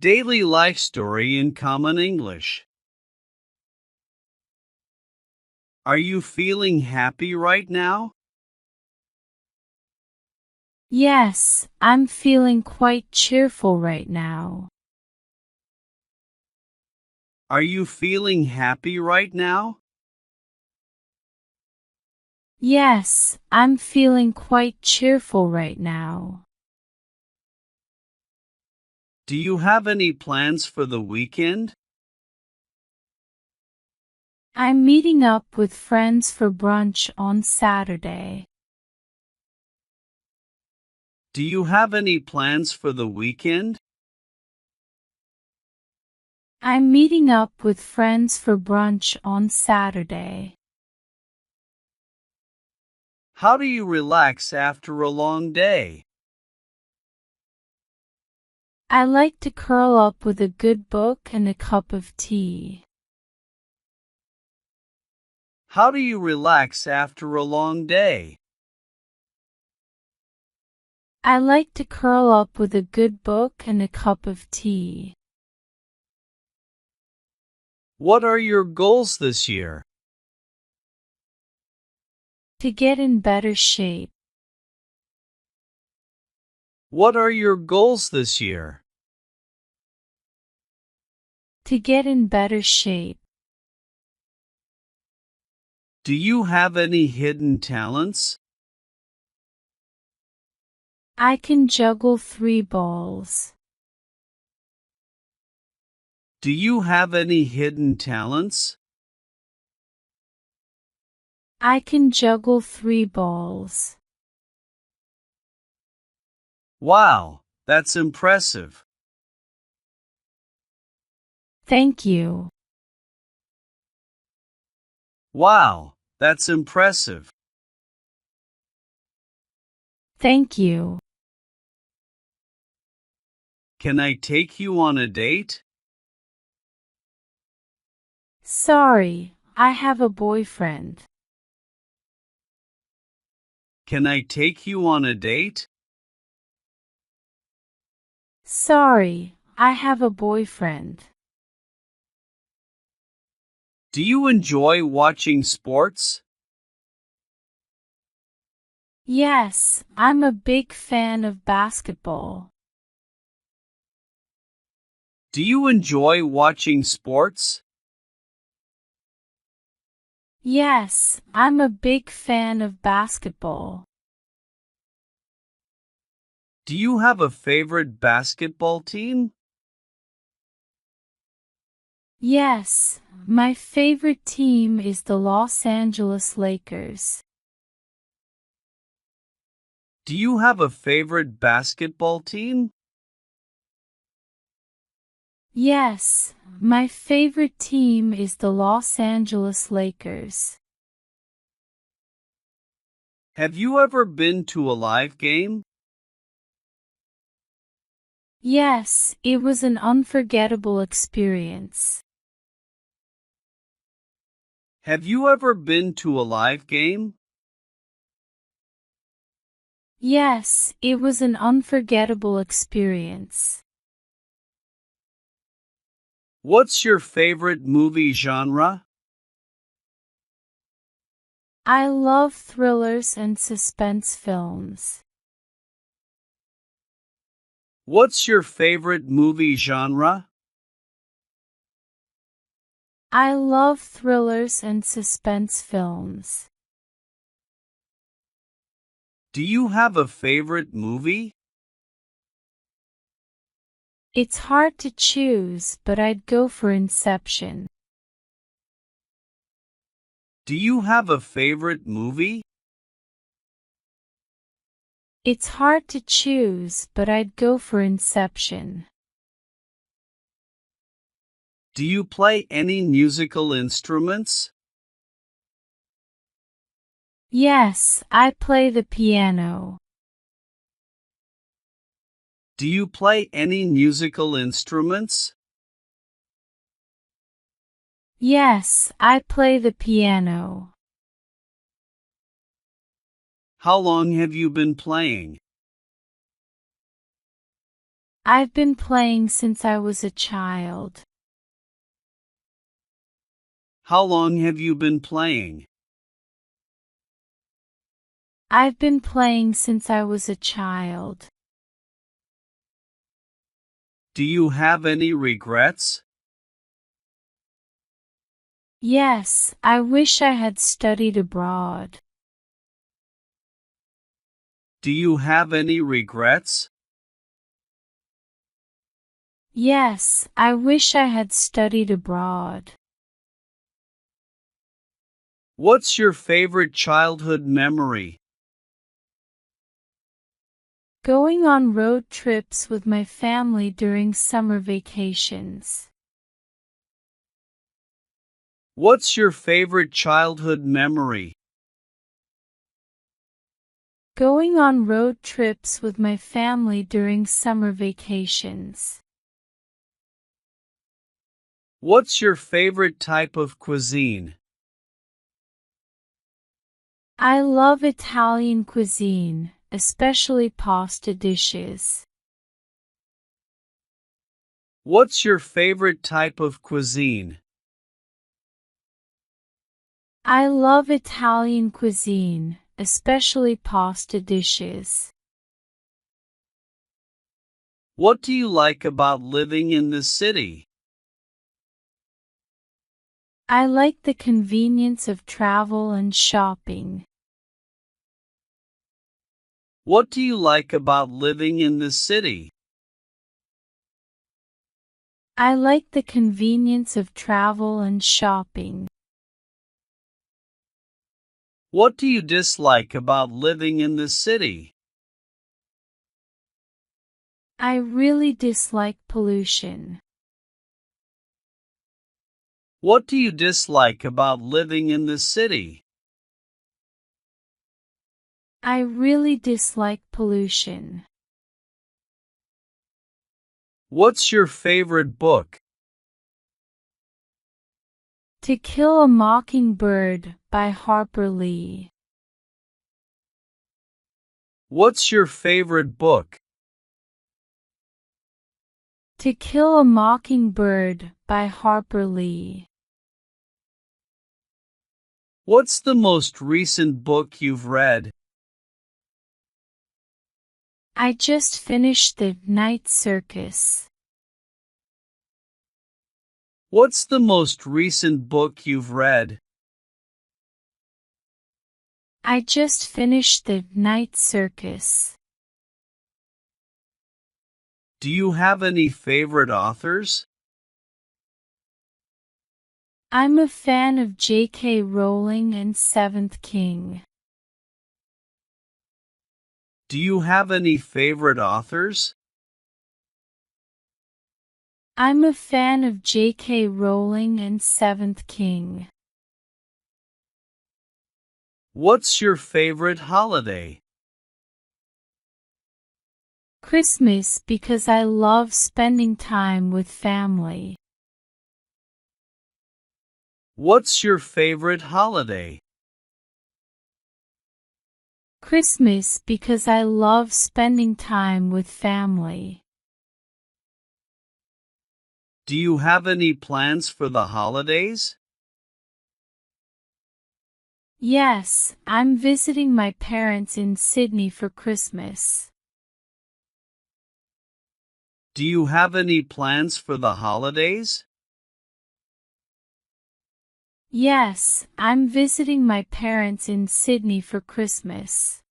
Daily life story in common English. Are you feeling happy right now? Yes, I'm feeling quite cheerful right now. Are you feeling happy right now? Yes, I'm feeling quite cheerful right now. Do you have any plans for the weekend? I'm meeting up with friends for brunch on Saturday. Do you have any plans for the weekend? I'm meeting up with friends for brunch on Saturday. How do you relax after a long day? I like to curl up with a good book and a cup of tea. How do you relax after a long day? I like to curl up with a good book and a cup of tea. What are your goals this year? To get in better shape. What are your goals this year? To get in better shape. Do you have any hidden talents? I can juggle 3 balls. Do you have any hidden talents? I can juggle 3 balls. Wow, that's impressive. Thank you. Wow, that's impressive. Thank you. Can I take you on a date? Sorry, I have a boyfriend. Can I take you on a date? Sorry, I have a boyfriend. Do you enjoy watching sports? Yes, I'm a big fan of basketball. Do you enjoy watching sports? Yes, I'm a big fan of basketball. Do you have a favorite basketball team? Yes, my favorite team is the Los Angeles Lakers. Do you have a favorite basketball team? Yes, my favorite team is the Los Angeles Lakers. Have you ever been to a live game? Yes, it was an unforgettable experience. Have you ever been to a live game? Yes, it was an unforgettable experience. What's your favorite movie genre? I love thrillers and suspense films. What's your favorite movie genre? I love thrillers and suspense films. Do you have a favorite movie? It's hard to choose, but I'd go for Inception. Do you have a favorite movie? It's hard to choose, but I'd go for Inception. Do you play any musical instruments? Yes, I play the piano. Do you play any musical instruments? Yes, I play the piano. How long have you been playing? I've been playing since I was a child. How long have you been playing? I've been playing since I was a child. Do you have any regrets? Yes, I wish I had studied abroad. Do you have any regrets? Yes, I wish I had studied abroad. What's your favorite childhood memory? Going on road trips with my family during summer vacations. What's your favorite childhood memory? Going on road trips with my family during summer vacations. What's your favorite type of cuisine? I love Italian cuisine, especially pasta dishes. What's your favorite type of cuisine? I love Italian cuisine, especially pasta dishes. What do you like about living in the city? I like the convenience of travel and shopping. What do you like about living in the city? I like the convenience of travel and shopping. What do you dislike about living in the city? I really dislike pollution. What do you dislike about living in the city? I really dislike pollution. What's your favorite book? To Kill a Mockingbird by Harper Lee. What's your favorite book? To Kill a Mockingbird by Harper Lee. What's the most recent book you've read? I just finished The Night Circus. What's the most recent book you've read? I just finished The Night Circus. Do you have any favorite authors? I'm a fan of J.K. Rowling and Seventh King. Do you have any favorite authors? I'm a fan of J.K. Rowling and Seventh King. What's your favorite holiday? Christmas, because I love spending time with family. What's your favorite holiday? Christmas, because I love spending time with family. Do you have any plans for the holidays? Yes, I'm visiting my parents in Sydney for Christmas. Do you have any plans for the holidays? Yes, I'm visiting my parents in Sydney for Christmas.